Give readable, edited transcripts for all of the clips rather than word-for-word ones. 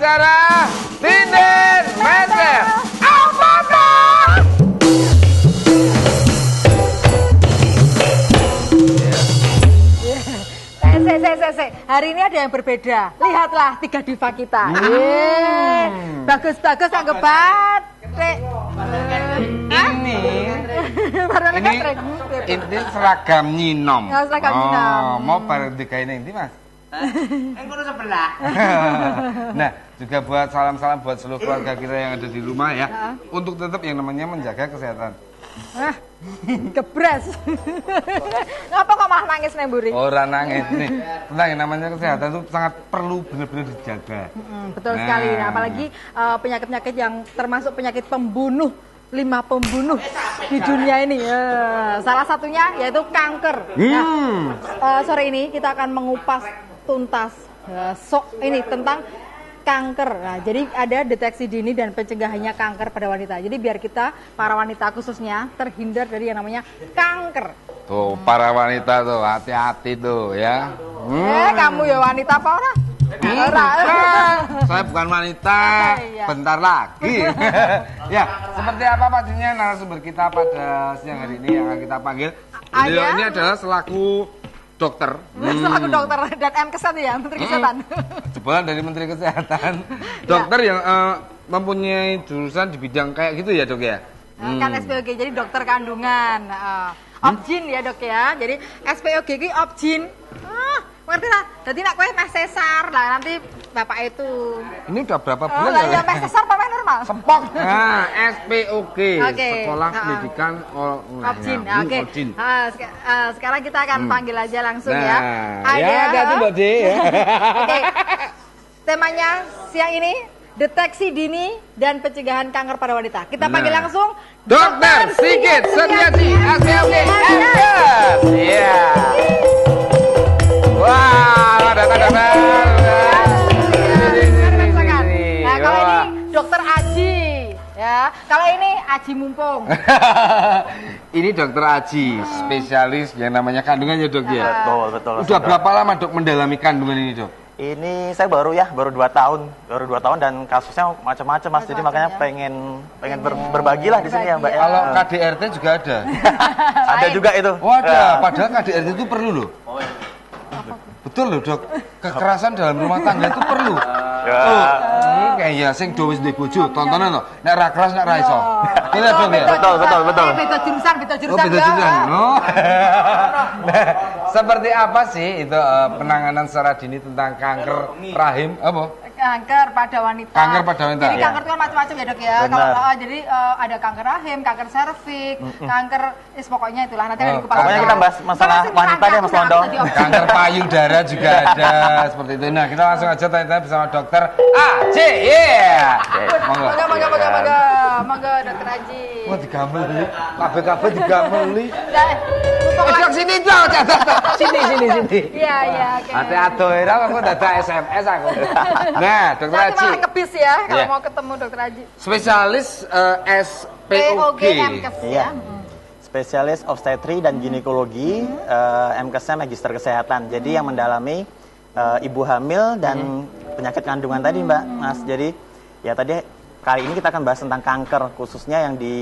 acara Sinden Meter. Apa tuh? Hari ini ada yang berbeda. Lihatlah 3 diva kita. Bagus-bagus anggebat. Ini seragam nyinom. Oh, seragam nyinom. Mau bareng dikainin ini mas? Engkau sebelah. Nah, juga buat salam-salam buat seluruh keluarga kita yang ada di rumah ya, untuk tetap yang namanya menjaga kesehatan. Kebras. Ngapa kok malah nangis nih Buri? Orang nangis nih, tentang yang namanya kesehatan itu sangat perlu benar-benar dijaga. Betul sekali, nah, apalagi penyakit-penyakit yang termasuk penyakit pembunuh. 5 pembunuh di dunia ini. Salah satunya yaitu kanker. Nah, sore ini kita akan mengupas tuntas ini tentang kanker. Nah, jadi ada deteksi dini dan pencegahannya kanker pada wanita. Jadi biar kita para wanita khususnya terhindar dari yang namanya kanker. Tuh para wanita tuh hati-hati tuh ya. Kamu ya wanita apa orang? Saya bukan wanita, bentar lagi. Ya, seperti apa pastinya narasumber kita pada siang hari ini yang akan kita panggil. Beliau ini adalah selaku dokter. Selaku dokter dan MKesat ya, Menteri Kesehatan. Jebolan dari Menteri Kesehatan. Dokter yang mempunyai jurusan di bidang kayak gitu ya dok ya? Kan SPOG, jadi dokter kandungan. Obgyn ya dok ya, jadi SPOG ini obgyn. Ngerti lah, jadi nak kue meh sesar lah nanti bapak itu. Ini udah berapa bulan ya? Ya meh sesar apa meh normal? Sempok. Nah, SPOG, Sekolah Pendidikan Obgyn. Oke. Sekarang kita akan panggil aja langsung ya. Ada tuh Mbak D ya. Oke. Temanya siang ini deteksi dini dan pencegahan kanker pada wanita. Kita panggil langsung Dokter Sigit Setiaji, SPOG MKes. Iya. Wah, ada. Nah, kalau ini Dokter Aji, ya. Kalau ini Aji Mumpung. Ini Dokter Aji, spesialis yang namanya kandungan ya dok ya. Betul. Udah berapa lama dok mendalami kandungan ini dok? Ini saya baru 2 tahun dan kasusnya macam-macam mas. Jadi makanya pengen berbagi lah di sini ya mbak. Kalau KDRT juga ada. Ada juga itu. Oh ada, padahal KDRT itu perlu loh. Betul loh dok, kekerasan dalam rumah tangga itu perlu. Ini kayak sing dowis di bojo, tontonan loh. Nek ra keras nek ra iso. Betul dok ya? Betul. Beda jurusan. Oh beda jurusan. Oh. Nah, seperti apa sih itu penanganan secara dini tentang kanker rahim apa? Kanker pada wanita. Kanker pada wanita. Jadi kanker itu kan macam-macam ya dok ya. Kalau jadi ada kanker rahim, kanker serviks, kanker, pokoknya itulah nanti akan dikupas. Pokoknya kita bahas masalah wanita deh mas Londo. Kanker payudara juga ada seperti itu. Nah kita langsung aja tanya-tanya bersama dokter Aji. Monggo dokter Aji. Wah digamel beli, kabeh digamel li. Sini dong, sini. Iya. Hati-hati, aku dada SMS aku. Nah, dokter Aji. Nanti kebis ya kalau mau ketemu dokter Aji. Spesialis SPOG. Iya. Spesialis obstetri dan ginekologi, MKesnya Magister Kesehatan. Jadi yang mendalami ibu hamil dan penyakit kandungan tadi mbak, mas. Jadi ya tadi kali ini kita akan bahas tentang kanker khususnya yang di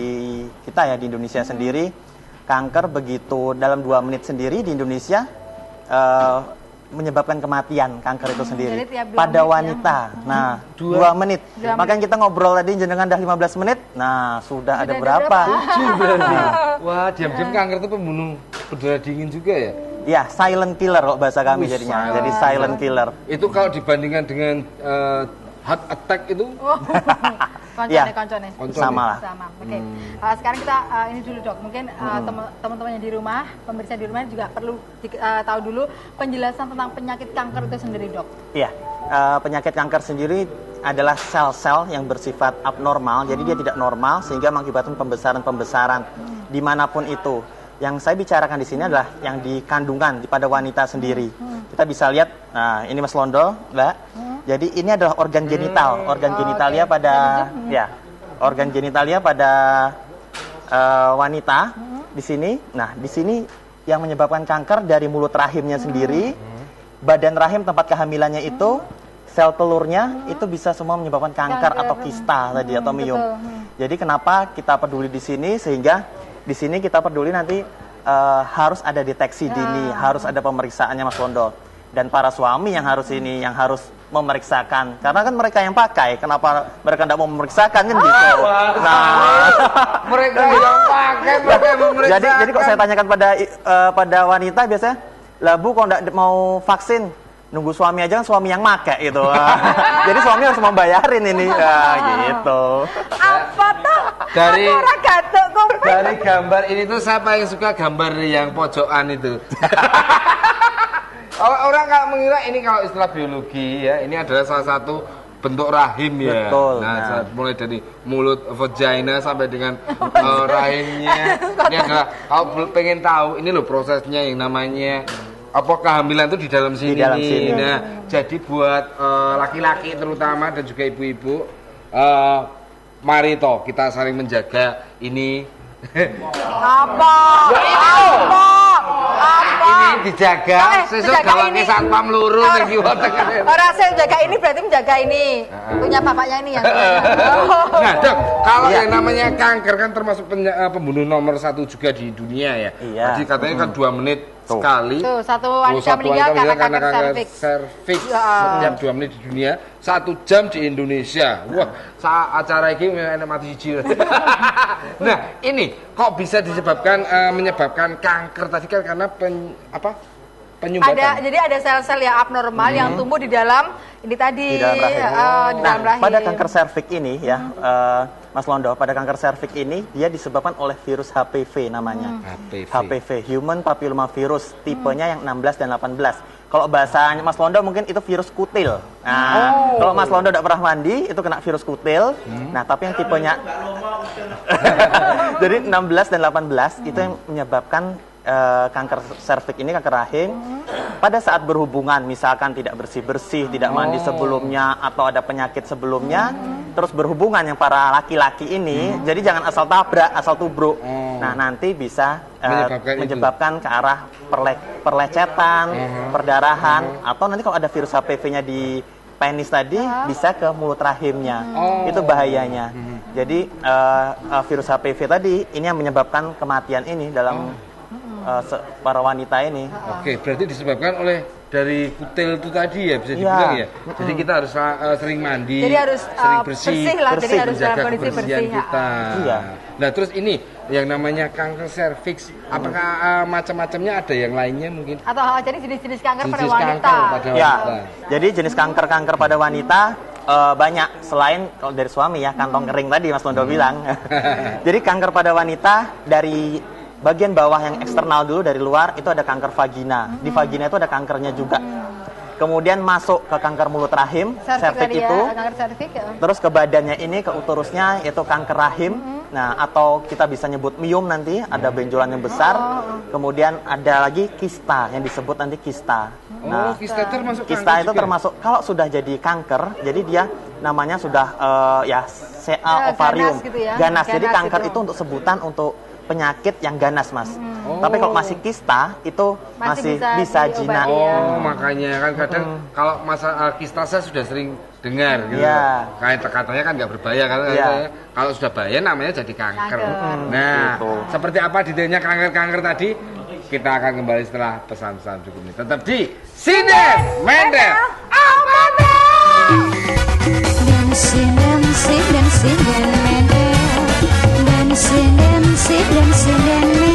kita ya di Indonesia sendiri. Kanker begitu dalam 2 menit sendiri di Indonesia menyebabkan kematian kanker itu sendiri pada wanita. Nah, 2 menit. Makanya kita ngobrol tadi jenengan dah 15 menit. Nah, sudah ada berapa? 7 berarti. Wah, diam-diam kanker itu pembunuh berdarah dingin juga ya? Ya, silent killer kalau bahasa kami jadinya. Jadi silent killer. Itu kalau dibandingkan dengan heart attack itu? Koncone. Sama lah. Oke. Sekarang kita ini dulu dok. Mungkin teman-teman yang di rumah, pemirsa di rumah juga perlu tahu dulu penjelasan tentang penyakit kanker itu sendiri dok. Iya. Penyakit kanker sendiri adalah sel-sel yang bersifat abnormal. Jadi dia tidak normal sehingga mengakibatkan pembesaran dimanapun itu. Yang saya bicarakan di sini adalah yang di kandungan pada wanita sendiri. Kita bisa lihat, nah ini Mas Londo, Mbak. Jadi ini adalah organ genital, genitalia pada organ genitalia pada wanita di sini. Nah, di sini yang menyebabkan kanker dari mulut rahimnya sendiri, badan rahim tempat kehamilannya itu, sel telurnya itu bisa semua menyebabkan kanker atau kista tadi atau miom. Jadi kenapa kita peduli di sini, sehingga di sini kita peduli nanti harus ada deteksi dini, harus ada pemeriksaannya Mas Londo. Dan para suami yang harus memeriksakan, karena kan mereka yang pakai, kenapa mereka tidak mau memeriksakan kan gitu. Nah, mereka yang pakai mereka yang memeriksakan. Jadi kok saya tanyakan pada wanita biasanya, lah Bu kok tidak mau vaksin, nunggu suami aja kan suami yang make gitu. Jadi suami harus membayarin ini, gitu. Apa tuh? Dari Aku ora gatuk komplit. dari gambar ini tuh siapa yang suka gambar yang pojokan itu? Orang nggak mengira ini kalau istilah biologi ya, ini adalah salah satu bentuk rahim ya. Betul. Nah, mulai dari mulut vagina sampai dengan rahimnya. Ini adalah kalau pengen tahu ini loh prosesnya yang namanya apa kehamilan itu di dalam sini. Di dalam sini. Nah, jadi buat laki-laki terutama dan juga ibu-ibu, mari toh kita saling menjaga ini. Apa? Apa? Ini dijaga, sesuk gawange satpam loro sing kiwa tengene. Ora sing jaga ini berarti menjaga ini. Punya bapaknya ini yang. Nah, Dok, kalau yang namanya kanker kan termasuk pembunuh nomor 1 juga di dunia ya. Iya. Jadi katanya kan 2 menit sekali. Tuh, satu wanita meninggal karena kanker serviks setiap 2 menit di dunia, 1 jam di Indonesia. Wah, acara ini enak mati siji. Nah, ini kok bisa disebabkan menyebabkan kanker tadi kan karena penyumbatan. Jadi ada sel-sel yang abnormal yang tumbuh di dalam ini tadi Di dalam rahim. di dalam rahim. Pada kanker serviks ini ya, Mas Londo, pada kanker serviks ini dia disebabkan oleh virus HPV namanya. HPV, Human Papilloma Virus, tipenya yang 16 dan 18. Kalau bahasanya Mas Londo mungkin itu virus kutil. Nah, kalau Mas Londo tidak pernah mandi, itu kena virus kutil. Nah, tapi yang tipenya jadi 16 dan 18 itu yang menyebabkan kanker serviks ini, kanker rahim. Pada saat berhubungan, misalkan tidak bersih-bersih, tidak mandi sebelumnya, atau ada penyakit sebelumnya, terus berhubungan yang para laki-laki ini, jadi jangan asal tabrak, asal tubruk. Nah, nanti bisa menyebabkan ke arah perlecetan, perdarahan, atau nanti kalau ada virus HPV-nya di penis tadi, bisa ke mulut rahimnya. Itu bahayanya. Jadi virus HPV tadi, ini yang menyebabkan kematian ini dalam para wanita ini. Oke, berarti disebabkan oleh dari kutil itu tadi ya, bisa dibilang ya. Jadi kita harus sering mandi, jadi harus sering bersih lah, jadi harus dalam menjaga kondisi kebersihan bersih. kita. Iya. Nah, terus ini yang namanya kanker serviks, apakah macam-macamnya ada yang lainnya mungkin? Atau jadi jenis-jenis kanker pada Jenis wanita. kanker pada Ya, wanita. jadi jenis kanker pada wanita banyak, selain kalau dari suami ya, kantong kering tadi Mas Londo bilang. Jadi kanker pada wanita dari bagian bawah yang eksternal dulu, dari luar itu ada kanker vagina. Di vagina itu ada kankernya juga. Kemudian masuk ke kanker mulut rahim, serviks itu. Kanker serviks ya. Terus ke badannya ini, ke uterusnya itu kanker rahim. Nah, atau kita bisa nyebut miom nanti, ada benjolan yang besar. Kemudian ada lagi kista yang disebut nanti kista. Nah, kista termasuk kista kanker itu juga? termasuk kalau sudah jadi kanker, jadi dia namanya sudah CA ovarium, ganas gitu ya. ganas. Jadi Ganas kanker itu. itu untuk sebutan untuk penyakit yang ganas, Mas. Tapi kalau masih kista itu masih bisa jinak. Oh, makanya kan kadang kalau masalah kista saya sudah sering dengar gitu. Iya. Kayak katanya kan nggak berbahaya kan. Iya. Kalau sudah bahaya namanya jadi kanker. Nah, Gitu. seperti apa detailnya kanker-kanker tadi? Kita akan kembali setelah pesan-pesan berikut ini. Tetap di Sinden Mendel. Apa deh? Dancing, dancing, dancing, dancing, dancing, dancing, dancing, dancing, dancing.